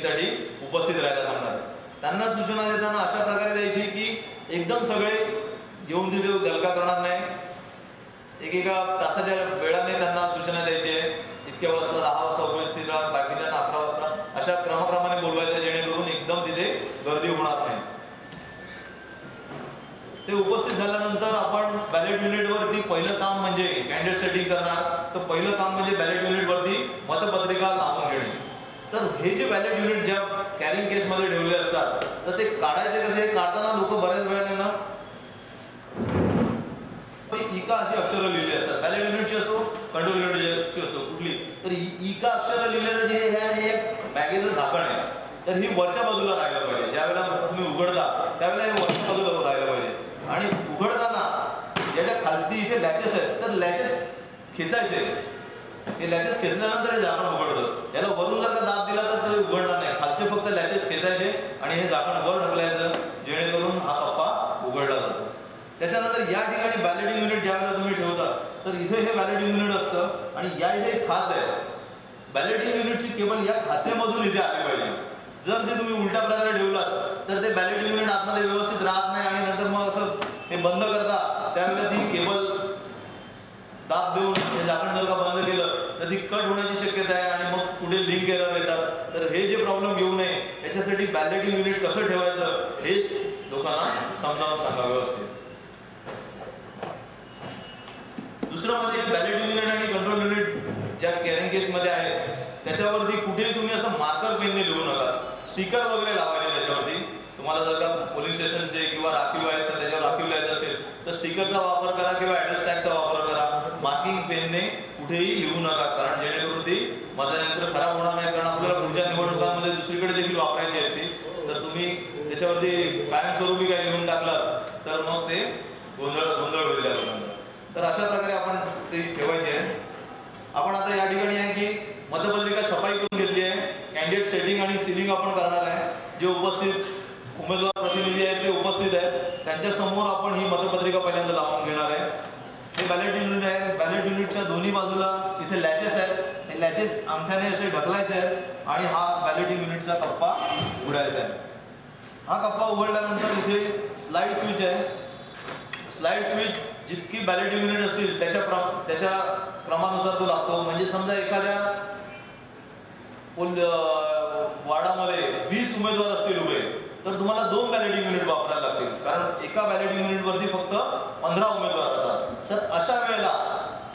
मीटिंगसाठी उपस्थित राहायला सांगणार. त्यांना सूचना देताना अशा प्रकारे द्यायची की एकदम सगळे येऊन तिथे गलका करणार नाही. एकेका तासाच्या वेळाने त्यांना सूचना द्यायची आहे. इतक्या वाजता 10 वाजता उपस्थित राहा, बाकीच्यांना 11 वाजता, अशा क्रमाप्रमाणे बोलवायचं जेणेकरून एकदम तिथे गर्दी होणार नाही. ते उपस्थित झाल्यानंतर आपण बॅलेट युनिटवरती पहिलं काम म्हणजे कॅन्डिडेट सेटिंग करणार. तर पहिलं काम म्हणजे बॅलेट युनिटवरती मतपत्रिका लावून घेणे. तर हे जे बॅलेट युनिट ज्या कॅरिंग केसमध्ये ठेवले असतात तर ते काढायचे कसे, काढताना लोक बऱ्याच वेळाने ना इका अशी अक्षरं लिहिली असतात. बॅलेट युनिटची असो, कंट्रोल युनिटची असो, कुठली तर इका अक्षरं लिहिलेलं जे हे एक बॅगेचं झाकण आहे. तर ही वरच्या बाजूला राहायला पाहिजे. ज्यावेळेला तुम्ही उघडता त्यावेळेला हे वरच्या बाजूला राहायला पाहिजे. आणि उघडताना याच्या खालती इथे लॅचेस आहेत तर लॅचेस खेचायचे. हे लॅचेस खेचल्यानंतर हे झाकण उघडतं. याला वरून जर का दाब दिला तर ते उघडणार नाही. खालचे फक्त लॅचेस खेचायचे आणि हे झाकण वर ढकलायचं जेणेकरून हा कप्पा उघडला जातो. त्याच्यानंतर या ठिकाणी बॅलेटिंग युनिट ज्यावेळेला तुम्ही ठेवता तर इथे हे बॅलेटिंग युनिट असतं आणि या इथे एक खाच आहे. बॅलेटिंग युनिटची केबल या खाचेमधून इथे आली पाहिजे. जर ते तुम्ही उलट्या प्रकारे ठेवलात तर ते बॅलेटिंग युनिट आतमध्ये व्यवस्थित राहत नाही आणि नंतर मग असं हे बंद करता त्यावेळेला ती केबल दाब देऊन हे झाकण जर का बंद केलं तर ती कट होण्याची शक्यता आहे आणि मग पुढे लिंक एरर येतात. तर हे जे प्रॉब्लेम येऊ नये याच्यासाठी बॅलेटिंग युनिट कसं ठेवायचं हेच लोकांना समजावून सांगा व्यवस्थित. दुसरं म्हणजे बॅलेटिंग युनिट आणि कंट्रोल युनिट ज्या कॅरिंग केसमध्ये आहेत त्याच्यावरती कुठेही तुम्ही असं मार्कर पेनने लिहू नका. स्टिकर वगैरे लावायचे त्याच्यावरती. तुम्हाला जर का पोलिंग स्टेशनचे किंवा राखीव आहेत तर त्याच्यावर राखीव लिहायचं असेल तर स्टिकरचा वापर करा किंवा ॲड्रेस टॅगचा वापर करा. मार्किंग पेनने कुठेही लिहू नका कारण जेणेकरून ती मतयंत्र खराब होणार नाही. कारण आपल्याला पुढच्या निवडणुकांमध्ये दुसरीकडे देखील वापरायची आहेत ती. तर तुम्ही त्याच्यावरती कायमस्वरूपी काही लिहून टाकलात तर मग ते गोंधळ होईल त्या लोकांना. तर अशा प्रकारे आपण ते ठेवायचे आहे. आपण आता या ठिकाणी आहे की मतपत्रिका छपाई करून घेतली आहे. कॅन्डिडेट सेटिंग आणि सिलिंग आपण करणार आहे. जे उपस्थित उमेदवार प्रतिनिधी आहेत ते उपस्थित आहेत त्यांच्या समोर आपण ही मतपत्रिका पहिल्यांदा लावून घेणार आहे. हे बॅलेट युनिट आहे. बॅलेट युनिटच्या दोन्ही बाजूला इथे लॅचेस आहेत. हे लॅचेस अंगठ्याने असे ढकलायचे आहेत आणि हा बॅलेटिंग युनिटचा कप्पा उघडायचा आहे. हा कप्पा उघडल्यानंतर इथे स्लाइड स्विच आहे. स्लाइड स्विच जितकी बॅलेटिंग युनिट असतील त्याच्या क्रमानुसार तो लागतो. म्हणजे समजा एखाद्या वार्डामध्ये 20 उमेदवार असतील उभे तर तुम्हाला 2 बॅलेटिंग युनिट वापरायला लागतील कारण एका बॅलेटिंग युनिटवरती फक्त 15 उमेदवार राहतात. तर अशा वेळेला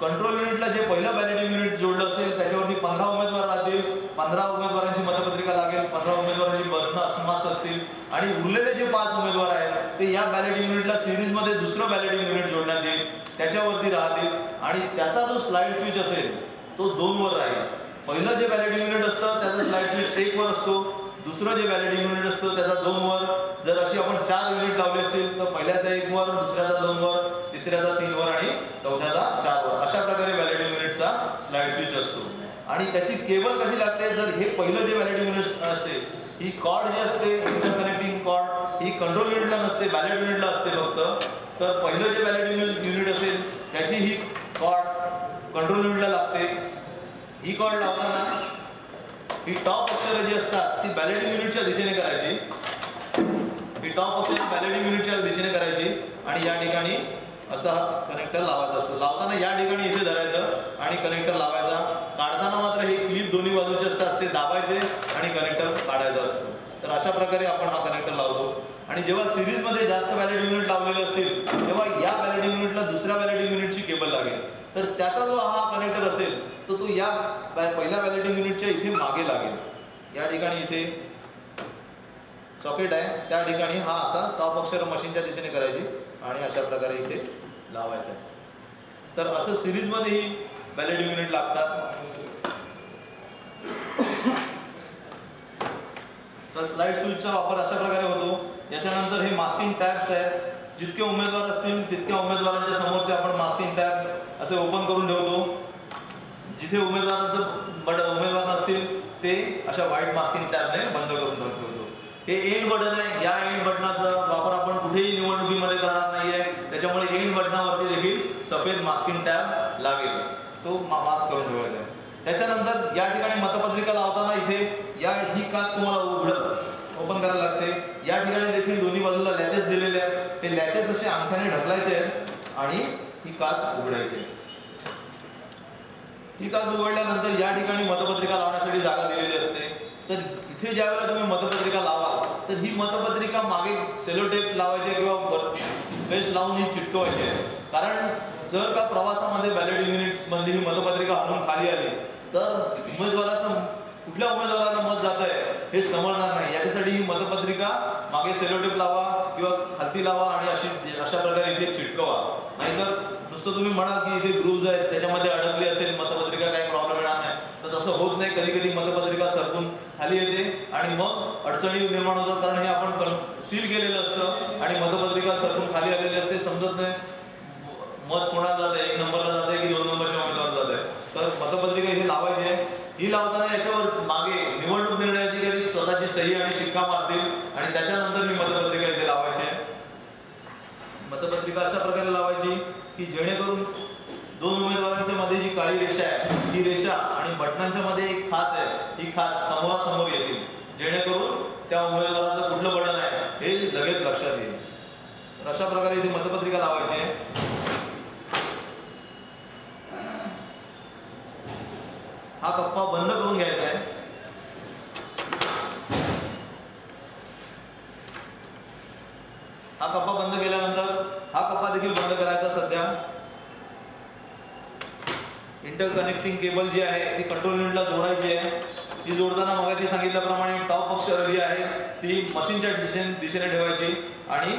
कंट्रोल युनिटला जे पहिलं बॅलेटिंग युनिट जोडलं असेल त्याच्यावरती 15 उमेदवार राहतील. 15 उमेदवारांची मतपत्रिका लागेल. 15 उमेदवारांची बटणं असतील आणि उरलेले जे 5 उमेदवार आहेत ते या बॅलेटिंग युनिटला सिरीजमध्ये दुसरं बॅलेटिंग युनिट जोडण्यात येईल. त्याच्यावरती राहतील आणि त्याचा जो स्लाइड स्विच असेल तो 2 वर राहील. पहिलं जे बॅलेटिंग युनिट असतं त्याचा स्लाइड स्विच 1 वर असतो. दुसरं जे बॅलेटिंग युनिट असतं त्याचा 2 वर. जर अशी आपण 4 युनिट लावले असतील तर पहिल्याचा 1 वर, दुसऱ्याचा 2 वर, तिसऱ्याचा 3 वर आणि चौथ्याचा 4 वर. अशा प्रकारे बॅलेटिंग युनिटचा स्लाइड स्विच असतो. आणि त्याची केबल कशी लागते जर हे पहिलं जे बॅलेटिंग युनिट असते ही कॉर्ड जी असते इंटरकनेक्टिंग कॉर्ड ही कंट्रोल युनिटला नसते बॅलेट युनिटला असते फक्त. तर पहिलं जे बॅलेटिंग युनिट असेल त्याची ही कॉर्ड कंट्रोल युनिटला लागते. ही कॉर्ड लावताना ही टॉप अक्षरं जी असतात ती बॅलेटिंग युनिटच्या दिशेने करायची. ही टॉप अक्षर बॅलेटिंग युनिटच्या दिशेने करायची आणि या ठिकाणी असा कनेक्टर लावायचा असतो. लावताना या ठिकाणी इथे धरायचं आणि कनेक्टर लावायचा. काढताना मात्र हे क्लिप दोन्ही बाजूचे असतात ते दाबायचे आणि कनेक्टर काढायचा असतो. तर अशा प्रकारे आपण हा कनेक्टर लावतो. आणि जेव्हा सिरीजमध्ये जास्त बॅलेटिंग युनिट लावलेले असतील तेव्हा या बॅलेटिंग युनिटला दुसऱ्या बॅलेटिंग युनिटची केबल लागेल. तर त्याचा जो हा कनेक्टर असेल तो या पहिल्या बॅलेटिंग युनिटच्या इथे मागे लागेल. या ठिकाणी इथे सॉकेट आहे त्या ठिकाणी हा असा टॉप अक्षर मशीनच्या दिशेने करायची आणि अशा प्रकारे इथे लावायचं आहे. तर असं सिरीजमध्ये ही बॅलेटिंग युनिट लागतात. तर स्लाइड स्विचचा वापर अशा प्रकारे होतो. याच्यानंतर हे मास्किंग टॅब्स आहेत. जितके उमेदवार असतील तितक्या उमेदवारांच्या समोरचे आपण मास्किंग टॅब असे ओपन करून ठेवतो. जिथे उमेदवार नसतील ते अशा व्हाईट मास्किंग टॅबने बंद करून ठेवतो. हे एंड बटन आहे. या एंड बटनाचा वापर आपण कुठेही निवडणुकीमध्ये करणार नाहीये. त्याच्यामुळे एंड बटनावरती देखील सफेद मास्किंग टॅब लागेल. तो मास्क करून ठेवायचा आहे. त्याच्यानंतर या ठिकाणी मतपत्रिका लावताना इथे ही काच तुम्हाला ओपन करायला लागते. या ठिकाणी देखील दोन्ही बाजूला लॅचेस दिलेले आहेत. हे लॅचेस असे अंगठ्याने ढकलायचे आहेत आणि ही काच उघडायची. ही काच उघडल्यानंतर या ठिकाणी मतपत्रिका लावण्यासाठी जागा दिलेली असते. तर इथे ज्या वेळेला तुम्ही मतपत्रिका लावाल तर ही मतपत्रिका मागे सेलो टेप लावायची किंवा पेस्ट लावून ही चिटकवायची आहे. कारण जर का प्रवासामध्ये बॅलेट युनिट मधली ही मतपत्रिका हलून खाली आली तर उमेदवाराचं कुठल्या उमेदवाराला मत जात आहे हे समजणार नाही. याच्यासाठी ही मतपत्रिका मागे सेलो टेप लावा किंवा खालती लावा आणि अशा प्रकारे इथे चिटकवा. नाहीतर नुसतं तुम्ही म्हणाल की इथे ग्रुव्ज आहेत त्याच्यामध्ये अडकली असेल मतपत्रिका, काही प्रॉब्लेम येणार नाही. तर तसं होत नाही. कधी कधी मतपत्रिका सरकून खाली येते आणि मग अडचणी निर्माण होतात. कारण हे आपण सील केलेलं असतं आणि मतपत्रिका सरकून खाली आलेली असते. समजत नाही मत कोणाला जात आहे, 1 नंबरला जात आहे की 2 नंबरच्या उमेदवाराला जात आहे. तर मतपत्रिका इथे लावायची आहे. ही लावताना याच्यावर मागे निवडणूक निर्णय अधिकारी स्वतःची सही आणि शिक्का मारतील आणि त्याच्यानंतर ही मतपत्रिका इथे लावायची आहे. मतपत्रिका अशा प्रकारे लावायची की जेणेकरून 2 उमेदवारांच्या मध्ये जी काळी रेषा आहे ही रेषा आणि बटनांच्या मध्ये एक खाच आहे, ही खाच समोरासमोर येतील. जेणेकरून त्या उमेदवाराचं कुठलं बटन आहे हे लगेच लक्षात येईल. तर अशा प्रकारे इथे मतपत्रिका लावायची आहे. हा कप्पा बंद करून घ्यायचा आहे. हा कप्पा बंद केल्यानंतर हा कप्पा देखील बंद करायचा. सध्या इंटरकनेक्टिंग केबल जी आहे ती कंट्रोल युनिटला जोडायची आहे. ही जोडताना मगाशी सांगितल्याप्रमाणे टॉप अक्ष रवी आहे ती मशीनच्या दिशेने ठेवायची आणि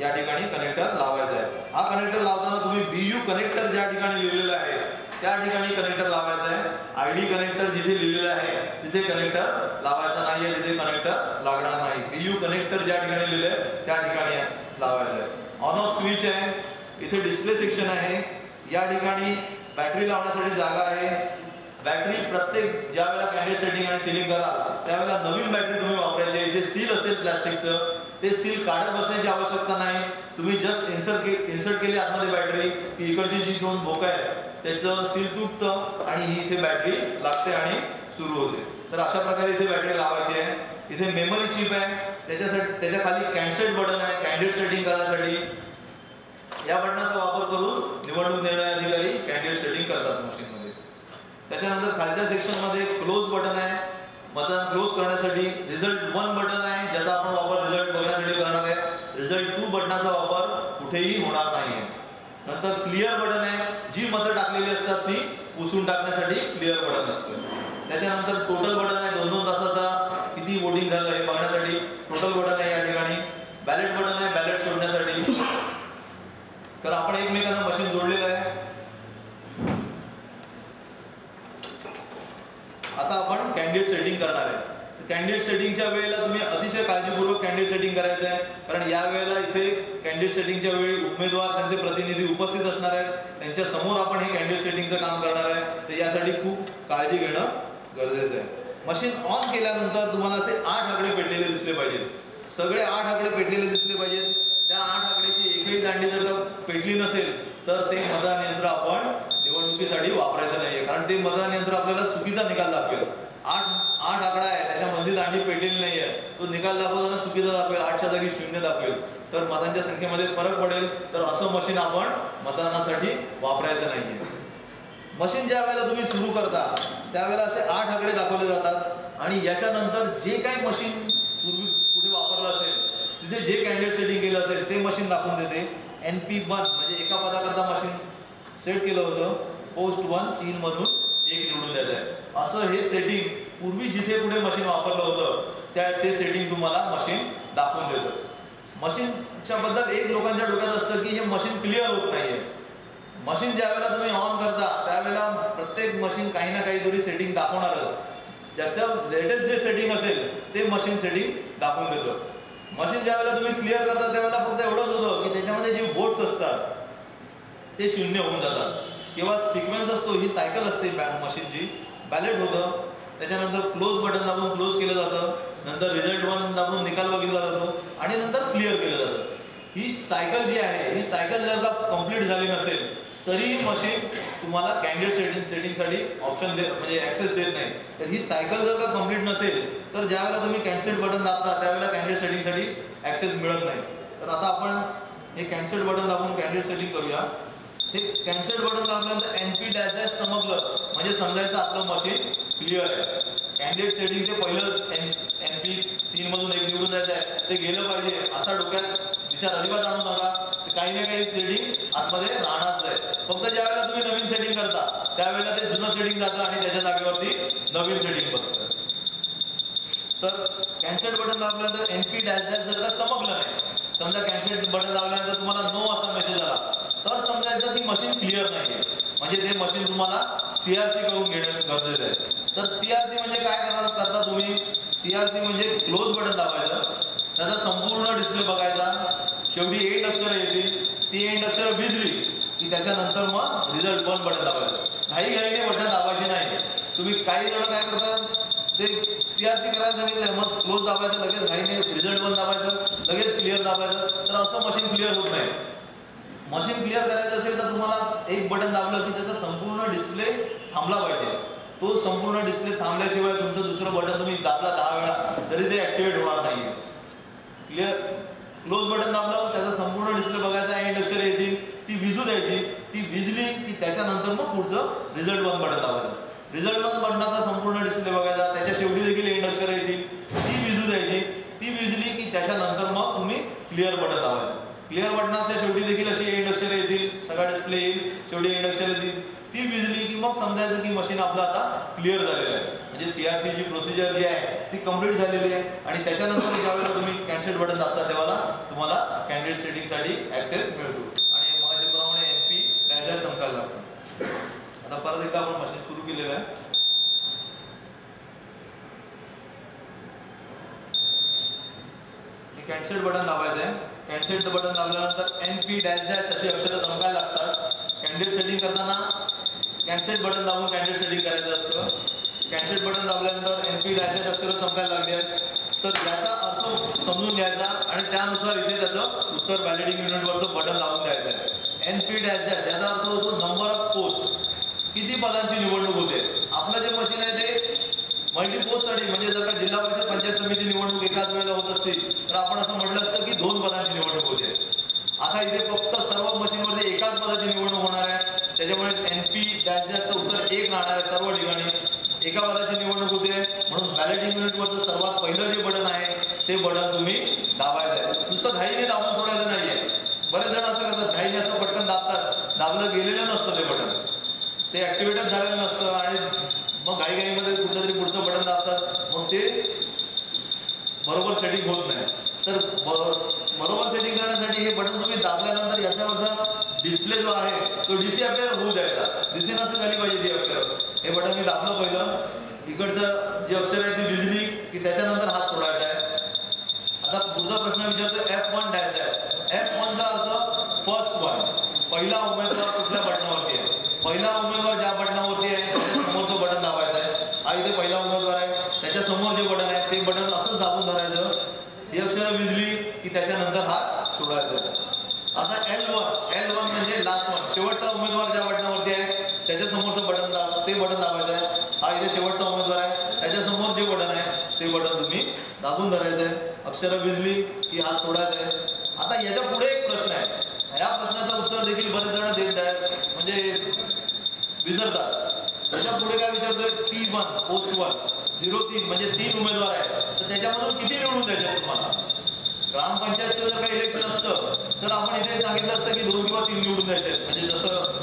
या ठिकाणी कनेक्टर लावायचा आहे. हा कनेक्टर लावताना तुम्ही BU कनेक्टर ज्या ठिकाणी लिहिलेलं आहे त्या ठिकाणी कनेक्टर लावायचा आहे. ID कनेक्टर जिथे लिहिलेलं आहे तिथे कनेक्टर लावायचा नाही आहे, तिथे कनेक्टर लागणार नाही. BU कनेक्टर ज्या ठिकाणी लिहिलं आहे त्या ठिकाणी लावायचं आहे. ऑन ऑफ स्विच आहे. इथे डिस्प्ले सेक्शन आहे. या ठिकाणी बॅटरी लावण्यासाठी जागा आहे. बॅटरी प्रत्येक ज्या वेळेला कॅन्डिडेट सेटिंग आणि सीलिंग कराल त्यावेळेला नवीन बॅटरी तुम्ही वापरायची आहे. इथे सील असेल प्लास्टिकचं, ते सील काढत बसण्याची आवश्यकता नाही. तुम्ही जस्ट इन्सर्ट केली आतमध्ये बॅटरी की इकडची जी 2 भोक आहेत त्याचं सील तुटतं आणि ही इथे बॅटरी लागते आणि सुरू होते. तर अशा प्रकारे इथे बॅटरी लावायची आहे. इथे मेमरी चिप आहे. त्याच्या खाली कॅन्सेट बटन आहे कॅन्डिडेट सेटिंग करण्यासाठी. या बटनाचा वापर करून निवडणूक निर्णय अधिकारी कॅन्डिडेट सेटिंग करतात मशीनमध्ये. त्याच्यानंतर खालच्या सेक्शनमध्ये क्लोज बटन आहे. मतदान क्लोज करण्यासाठी रिझल्ट 1 बटन आहे ज्याचा आपण वापर रिझल्ट बघण्यासाठी करणार आहे. रिझल्ट 2 बटनाचा वापर कुठेही होणार नाही. नंतर क्लिअर बटन आहे. जी मतं टाकलेली असतात ती पुसून टाकण्यासाठी क्लिअर बटन असतं. त्याच्यानंतर टोटल बटन आहे 2-2 तासाचा किती वोटिंग झालं हे बघण्यासाठी टोटल बटन आहे या ठिकाणी. बॅलेट बटन आहे बॅलेट सोडण्यासाठी. तर आपण एकमेकांना मशीन जोडलेलं आहे. आता आपण कॅन्डिडेट सेटिंग करणार आहे. कॅन्डिडेट सेटिंगच्या वेळेला तुम्ही अतिशय काळजीपूर्वक कॅन्डिडेट सेटिंग करायचं आहे. कारण या वेळेला इथे कॅन्डिडेट सेटिंगच्या वेळी उमेदवार त्यांचे प्रतिनिधी उपस्थित असणार आहेत. त्यांच्या समोर आपण हे कॅन्डिडेट सेटिंगचं काम करणार आहे. तर यासाठी खूप काळजी घेणं गरजेचं आहे. मशीन ऑन केल्यानंतर तुम्हाला असे 8 आकडे पेटलेले दिसले पाहिजेत. सगळे 8 आकडे पेटलेले दिसले पाहिजेत. त्या 8 आकड्याची एकही दांडी जर का पेटली नसेल तर ते मतदान यंत्र आपण निवडणुकीसाठी वापरायचं नाहीये. कारण ते मतदान यंत्र आपल्याला चुकीचा निकाल दाखवेल. 8 आकडा आहे त्याच्यामधली दांडी पेटलेली नाहीये, तो निकाल दाखवताना चुकीचा दाखवेल, 8च्या जागी 0 दाखवेल. तर मतांच्या संख्येमध्ये फरक पडेल. तर असं मशीन आपण मतदानासाठी वापरायचं नाहीये. मशीन ज्या वेळेला तुम्ही सुरू करता त्यावेळेला असे 8 आकडे दाखवले जातात आणि याच्यानंतर जे काही मशीन पूर्वी कुठे वापरलं असेल तिथे जे कॅन्डिडेट सेटिंग केलं असेल ते मशीन दाखवून देते. NP1 म्हणजे एका पदाकरता मशीन सेट केलं होतं. पोस्ट 1 3 मधून 1 निवडून द्यायचं आहे. असं हे सेटिंग पूर्वी जिथे कुठे मशीन वापरलं होतं ते सेटिंग तुम्हाला मशीन दाखवून देतं. मशीनच्या बद्दल एक लोकांच्या डोक्यात असतं की हे मशीन क्लिअर होत नाहीये. मशीन ज्या वेळेला तुम्ही ऑन करता त्यावेळेला प्रत्येक मशीन काही ना काहीतरी सेटिंग दाखवणारच. ज्याचं लेटेस्ट जे सेटिंग असेल ते मशीन सेटिंग दाखवून देतं. मशीन ज्या वेळेला तुम्ही क्लिअर करता त्यावेळेला फक्त एवढंच होतं की त्याच्यामध्ये जे वोट्स असतात ते 0 होऊन जातात किंवा सिक्वेन्स असतो, ही सायकल असते मशीनची. बॅलेट होतं, त्याच्यानंतर क्लोज बटन दाबून क्लोज केलं जातं, नंतर रिझल्ट 1 दाबून निकाल बघितला जातो आणि नंतर क्लिअर केलं जातं. ही सायकल जी आहे ही सायकल जर का कंप्लीट झाली नसेल तरी मशीन तुम्हाला कॅन्डिडेट सेटिंगसाठी ऑप्शन म्हणजे ॲक्सेस देत नाही. तर ही सायकल जर का कंप्लीट नसेल तर ज्यावेळेला तुम्ही कॅन्सल बटन दाबता त्यावेळेला कॅन्डिडेट सेटिंगसाठी ॲक्सेस मिळत नाही. तर आता आपण हे कॅन्सल बटन दाबून कॅन्डिडेट सेटिंग करूया. हे कॅन्सल बटन दाबल्यानंतर NP-डॅश समजलं म्हणजे समजायचं आपलं मशीन क्लिअर आहे. कॅन्डिडेट सेटिंगचे पहिलं NP3 मधून एक निवडून जायचं आहे ते गेलं पाहिजे असा डोक्यात विचार अजिबात आणू नका. काही ना काही सेटिंग आतमध्ये राहणारच आहे. फक्त ज्यावेळेला तुम्ही नवीन सेटिंग करता त्यावेळेला ते जुनं सेटिंग जातं आणि त्याच्या जागेवरती नवीन सेटिंग बसतं. तर कॅन्सल बटन दाबल्यानंतर NP-डॅश जर का चमकलं नाही, समजा कॅन्सल बटन दाबल्यानंतर तुम्हाला नो असा मेसेज आला तर समजायचं की मशीन क्लिअर नाही आहे, म्हणजे ते मशीन तुम्हाला CRC करून घेणं गरजेचं आहे. तर CRC म्हणजे काय करता तुम्ही? CRC म्हणजे क्लोज बटन दाबायचं, त्याचा संपूर्ण डिस्प्ले बघायचा, शेवटी एंड अक्षरं येतील, ती एंड अक्षरं भिजली की त्याच्यानंतर मग रिझल्ट 1 बटन दाबायचं. घाईघाईने बटन दाबायचे नाही. तुम्ही काही जण काय करतात ते CRC करायला सांगितलं मग क्लोज दाबायचं, लगेच घाईने रिझल्ट 1 दाबायचं, लगेच क्लिअर दाबायचं. तर असं मशीन क्लिअर होत नाही. मशीन क्लिअर करायचं असेल तर तुम्हाला एक बटन दाबलं की त्याचा संपूर्ण डिस्प्ले थांबला पाहिजे. तो संपूर्ण डिस्प्ले थांबल्याशिवाय तुमचं दुसरं बटन तुम्ही दाबला 10 वेळा तरी ते ऍक्टिव्हेट होणार नाही. क्लिअर क्लोज बटन दाबलं त्याचा संपूर्ण डिस्प्ले बघायचा, एंड अक्षर येतील, ती विजू द्यायची, ती विजली की त्याच्यानंतर मग पुढचं रिझल्ट 1 बटन दाबायचं. रिझल्ट 1 बटनाचा संपूर्ण डिस्प्ले बघायचा, त्याच्या शेवटी देखील एंड अक्षर येतील, ती विजू द्यायची, ती विजली की त्याच्यानंतर मग तुम्ही क्लिअर बटन दाबायचं. क्लिअर बटनाच्या शेवटी देखील अशी एंड अक्षर येतील, सगळा डिस्प्ले येईल, शेवटी एंड अक्षर येतील, ती विजली की मग समजायचं की मशीन आपलं आता क्लिअर झालेलं आहे. म्हणजे CRC ची प्रोसिजर जी आहे ती कंप्लीट झालेली आहे. आणि त्याच्यानंतर ज्यावेळेला तुम्ही कॅन्सल बटन दाबता तेव्हा तुम्हाला कॅन्डिडेट सेटिंगसाठी ॲक्सेस मिळतो आणि मगाशीप्रमाणे NP-डॅश चमकायला लागतो. आता परत एकदा आपण मशीन सुरू केलेलं आहे. कॅन्सल बटन दाबायचं आहे. कॅन्सल बटन दाबल्यानंतर NP-डॅश अशी अक्षरं चमकायला लागतात. कॅन्डिडेट सेटिंग करताना कॅन्सल बटन दाबून कॅन्डिडेट सेटिंग करायचं असतं. कॅन्सल बटन दाबल्यानंतर NP-डॅश अक्षरं चमकायला लागली आहेत तर याचा अर्थ समजून घ्यायचा आणि त्यानुसार इथे त्याचं उत्तर व्हॅलिडिंग युनिटवरचं बटन दाबून द्यायचं आहे. NP-डॅश याचा अर्थ होतो नंबर ऑफ पोस्ट, किती पदांची निवडणूक होते. आपलं जे मशीन आहे ते मल्टी पोस्टसाठी, म्हणजे जर का जिल्हा परिषद पंचायत समिती निवडणूक एकाच वेळेला होत असतील तर आपण असं म्हटलं असतं की 2 पदांची निवडणूक होते. आता इथे फक्त सर्व मशीनमध्ये एकाच पदाची निवडणूक होणार आहे. त्याच्यामुळे NP-डॅशचं उत्तर 1 राहणार आहे. सर्व ठिकाणी एका पदाची निवडणूक होते म्हणून व्हॅलिडिंग युनिटवरचं सर्वात पहिलं जे बटन आहे ते बटन तुम्ही दाबायचं आहे. नुसतं घाईने दाबून सोडायचं नाहीये. बरेच जण असं करतात, घाईने असं पटकन दाबतात, दाबलं गेलेलं नसतं ते बटन, ते ऍक्टिव्हेटच झालेलं नसतं आणि मग घाईघाईमध्ये कुठलं तरी पुढचं बटन दाबतात, मग ते बरोबर सेटिंग होत नाही. तर बरोबर सेटिंग करण्यासाठी हे बटन तुम्ही दाबल्यानंतर याच्यावरचा डिस्प्ले जो आहे तो DC आपल्याला होऊ द्यायचा. DC नसेल झाली पाहिजे ती अक्षर. हे बटन मी दाबलं पहिलं, इकडचं जी अक्षर आहे ती विजली की त्याच्यानंतर हात सोडायचा आहे. आता पुढचा प्रश्न विचारतो F1-. F1चा अर्थ फर्स्ट वन, पहिला उमेदवार कुठल्या बटनावरती आहे. पहिला उमेदवार ज्या बटनावरती आहे त्याच्या समोरचं बटन दाबायचं आहे. हा इथे पहिला उमेदवार आहे, त्याच्या समोर जे बटन आहे ते बटन असंच दाबून धरायचं. ही अक्षरं विजली की त्याच्यानंतर हात सोडायचा. आता L1 म्हणजे लास्ट वन, शेवटचा उमेदवार ज्या बटनावरती आहे त्याच्या समोरचं बटन ते बटन दाबायचं आहे. हा इथे शेवटचा उमेदवार आहे, त्याच्या समोर जे बटन आहे ते बटन तुम्ही दाबून धरायचं आहे. अक्षरं विजली की हात सोडायचा आहे. आता याच्या पुढे एक प्रश्न आहे, या प्रश्नाचं उत्तर देखील बरेच जण देत आहेत म्हणजे विसरतात. त्याच्या पुढे काय विचारतोय, P1 पोस्ट 1 03 म्हणजे 3 उमेदवार आहेत तर त्याच्यामधून किती निवडून द्यायचे तुम्हाला. ग्रामपंचायतचं जर काही इलेक्शन असतं तर आपण इथे सांगितलं असतं की 2 किंवा 3 निवडून द्यायचे आहेत. म्हणजे जसं